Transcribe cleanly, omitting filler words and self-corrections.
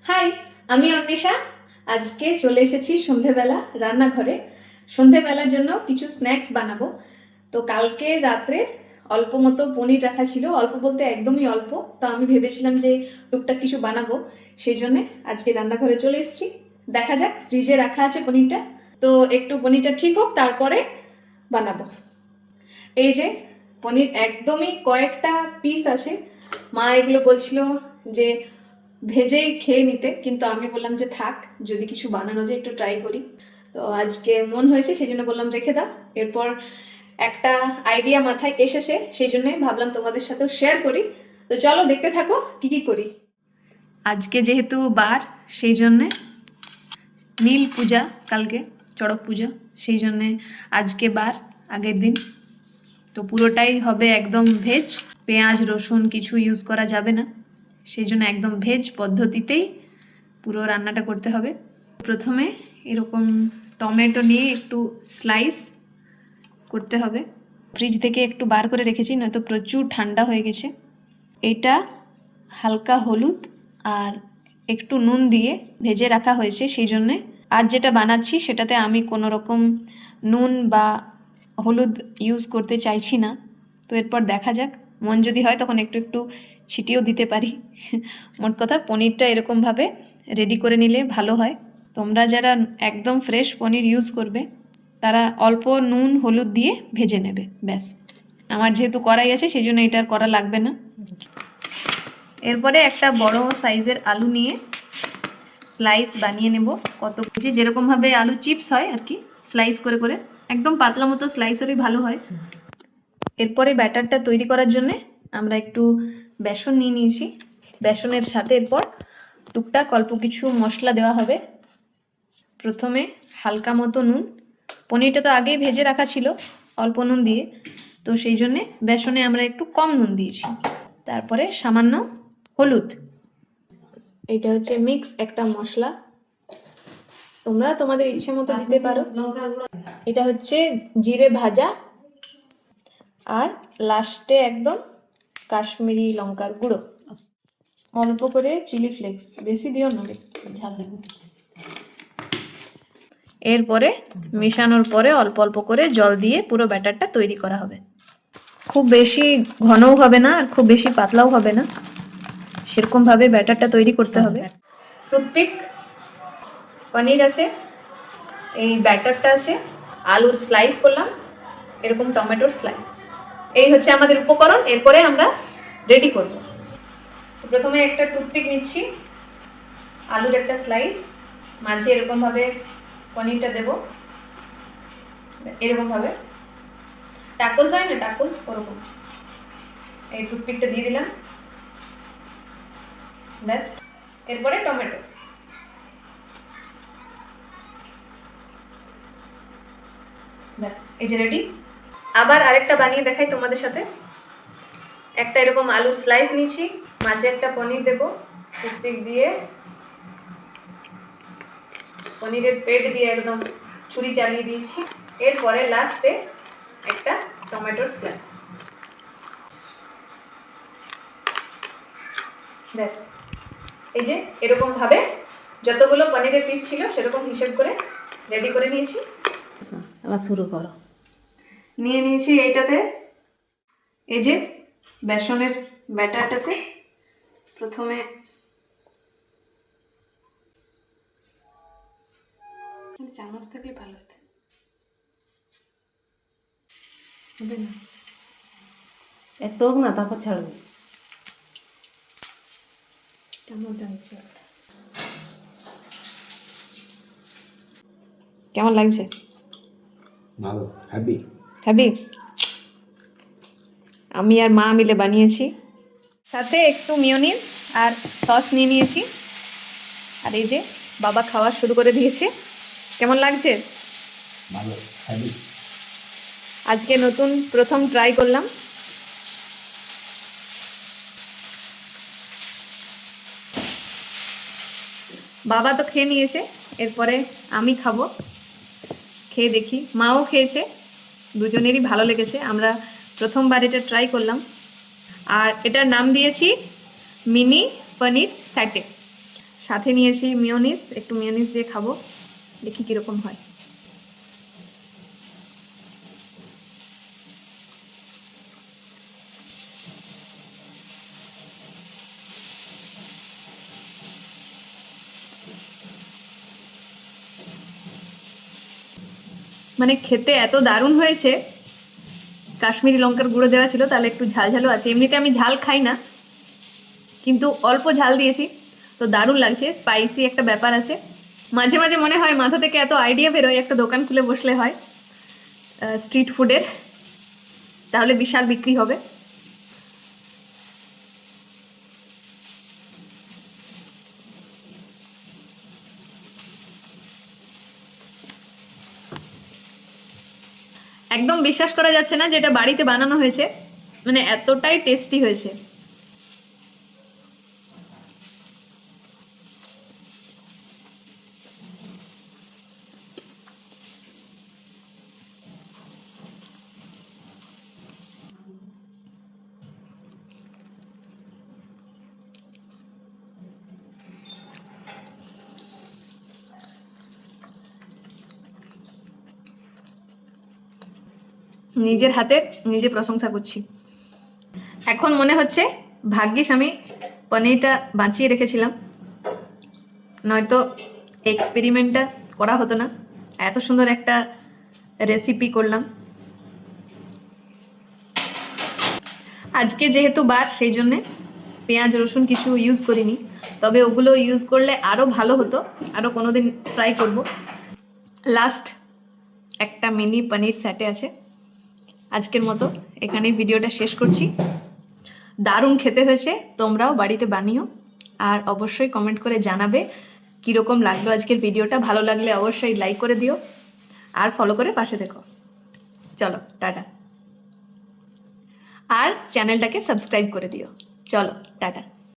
High, আমি অন্বেষা। আজকে চলে এসেছি সন্ধেবেলা রান্নাঘরে। সন্ধেবেলার জন্য কিছু স্ন্যাক্স বানাবো। তো কালকে রাত্রের অল্প মতো পনির রাখা ছিল, অল্প বলতে একদমই অল্প। তো আমি ভেবেছিলাম যে টুকটাক কিছু বানাবো, সেই জন্যে আজকে রান্নাঘরে চলে এসেছি। দেখা যাক, ফ্রিজে রাখা আছে পনিরটা, তো একটু পনিরটা ঠিক হোক তারপরে বানাবো। এই যে পনির একদমই কয়েকটা পিস আছে। মা এগুলো বলছিল যে ভেজেই খেয়ে নিতে, কিন্তু আমি বললাম যে থাক, যদি কিছু বানানো যায় একটু ট্রাই করি। তো আজকে মন হয়েছে, সেই জন্য বললাম রেখে দাও। এরপর একটা আইডিয়া মাথায় এসেছে, সেই জন্যে ভাবলাম তোমাদের সাথেও শেয়ার করি। তো চলো দেখতে থাকো কি কি করি। আজকে যেহেতু বার, সেই জন্যে নীল পূজা, কালকে চড়ক পুজো, সেই জন্যে আজকে বার, আগের দিন। তো পুরোটাই হবে একদম ভেজ, পেঁয়াজ রসুন কিছু ইউজ করা যাবে না, সেই জন্য একদম ভেজ পদ্ধতিতেই পুরো রান্নাটা করতে হবে। প্রথমে এরকম টমেটো নিয়ে একটু স্লাইস করতে হবে। ফ্রিজ থেকে একটু বার করে রেখেছি, নয়তো প্রচুর ঠান্ডা হয়ে গেছে। এটা হালকা হলুদ আর একটু নুন দিয়ে ভেজে রাখা হয়েছে, সেই জন্যে আজ যেটা বানাচ্ছি সেটাতে আমি কোনো রকম নুন বা হলুদ ইউজ করতে চাইছি না। তো এরপর দেখা যাক, মন যদি হয় তখন একটু একটু ছিটিয়েও দিতে পারি। মোট কথা পনিরটা এরকমভাবে রেডি করে নিলে ভালো হয়। তোমরা যারা একদম ফ্রেশ পনির ইউজ করবে তারা অল্প নুন হলুদ দিয়ে ভেজে নেবে, ব্যাস। আমার যেহেতু কড়াই আছে সেই জন্য এটা আর করা লাগবে না। এরপরে একটা বড় সাইজের আলু নিয়ে স্লাইস বানিয়ে নেব। কত কেজি যেরকমভাবে আলু চিপস হয় আর কি, স্লাইস করে করে, একদম পাতলা মতো স্লাইস হলেই ভালো হয়। এরপরে ব্যাটারটা তৈরি করার জন্যে আমরা একটু বেসন নিয়ে নিয়েছি। বেসনের সাথে এরপর টুকটাক অল্প কিছু মশলা দেওয়া হবে। প্রথমে হালকা মতো নুন, পনিরটা তো আগেই ভেজে রাখা ছিল অল্প নুন দিয়ে, তো সেই জন্যে বেসনে আমরা একটু কম নুন দিয়েছি। তারপরে সামান্য হলুদ। এটা হচ্ছে মিক্স একটা মশলা, তোমরা তোমাদের ইচ্ছে মতো দিতে পারো। এটা হচ্ছে জিরে ভাজা, আর লাস্টে একদম কাশ্মীরি লঙ্কার গুঁড়ো, অল্প করে চিলি ফ্লেক্স, বেশি দিও না, ঝাল লাগবে। এরপরে মেশানোর পরে অল্প অল্প করে জল দিয়ে পুরো ব্যাটারটা তৈরি করা হবে। খুব বেশি ঘনও হবে না আর খুব বেশি পাতলাও হবে না, সেরকমভাবে ব্যাটারটা তৈরি করতে হবে। টুথপিক, পনির আছে, এই ব্যাটারটা আছে, আলুর স্লাইস করলাম, এরকম টমেটোর স্লাইস, এই হচ্ছে আমাদের উপকরণ। এরপরে আমরা রেডি করব। তো প্রথমে একটা টুথপিক নিচ্ছি, আলুর একটা স্লাইস, মাঝে এরকমভাবে পনিরটা দেব, এরকমভাবে টাকোস হয় না, টাকোস ওরকম, এই টুথপিকটা দিয়ে দিলাম, ব্যাস। এরপরে টমেটো, ব্যাস, এই যে রেডি। আবার আরেকটা বানিয়ে দেখাই তোমাদের সাথে। একটা এরকম আলুর স্লাইস নিয়েছি, মাঝে একটা পনির দেব, টুথপিক দিয়ে পনিরের পেট দিয়ে একদম ছুরি চালিয়ে দিয়েছি। এরপরে লাস্টে একটা টমেটোর স্লাইস, ব্যাস। এই যে এরকম ভাবে যতগুলো পনিরের পিস ছিল সেরকম হিসেব করে রেডি করে নিয়েছি। আবার শুরু করো। নিয়ে নিয়েছি এইটাতে, এই যে বেসনের ব্যাটারটাতে প্রথমে চামচ থাকলে ভালো হতো, হবে না, একটু হোক না, তারপর ছাড়বে। চামচটা নিচ্ছে। কেমন লাগছে? ভালো, হ্যাপি। হ্যাপি? আমি আর মা মিলে বানিয়েছি, সাথে একটু মিয়োনিজ আর সস নিয়ে নিয়েছি। আর এই যে বাবা খাওয়া শুরু করে দিয়েছে। কেমন লাগছে? ভালো, হ্যাপি। আজকে নতুন প্রথম ট্রাই করলাম। বাবা তো খেয়ে নিয়েছে, এরপরে আমি খাবো, খেয়ে দেখি। মাও খেয়েছে, দুজনেরই ভালো লেগেছে। আমরা প্রথমবার এটা ট্রাই করলাম, আর এটার নাম দিয়েছি মিনি পনির স্যাটে। সাথে নিয়েছি মিয়োনিজ, একটু মিয়োনিজ দিয়ে খাবো, দেখি কীরকম হয়। মানে খেতে এত দারুণ হয়েছে, কাশ্মীরি লঙ্কার গুঁড়ো দেওয়া ছিল, তাহলে একটু ঝাল ঝালও আছে। এমনিতে আমি ঝাল খাই না, কিন্তু অল্প ঝাল দিয়েছি, তো দারুণ লাগছে, স্পাইসি একটা ব্যাপার আছে। মাঝে মাঝে মনে হয় মাথা থেকে এত আইডিয়া বেরোয়, একটা দোকান খুলে বসলে হয় স্ট্রিট ফুডের, তাহলে বিশাল বিক্রি হবে। একদম বিশ্বাস করা যাচ্ছে না যে এটা বাড়িতে বানানো হয়েছে, মানে এতটাই টেস্টি হয়েছে। নিজের হাতে নিজে প্রশংসা করছি। এখন মনে হচ্ছে ভাগ্যিস আমি পনিরটা বাঁচিয়ে রেখেছিলাম, নয়তো এক্সপেরিমেন্টটা করা হতো না। এত সুন্দর একটা রেসিপি করলাম। আজকে যেহেতু বার, সেই জন্যে পেঁয়াজ রসুন কিছু ইউজ করিনি, তবে ওগুলো ইউজ করলে আরও ভালো হতো, আরও কোনো দিন ট্রাই করব। লাস্ট একটা মিনি পনির স্যাটে আছে। আজকের মতো এখানেই ভিডিওটা শেষ করছি। দারুণ খেতে হয়েছে, তোমরাও বাড়িতে বানিও, আর অবশ্যই কমেন্ট করে জানাবে কীরকম লাগলো আজকের ভিডিওটা। ভালো লাগলে অবশ্যই লাইক করে দিও আর ফলো করে পাশে দেখো। চলো টাটা, আর চ্যানেলটাকে সাবস্ক্রাইব করে দিও। চলো টাটা।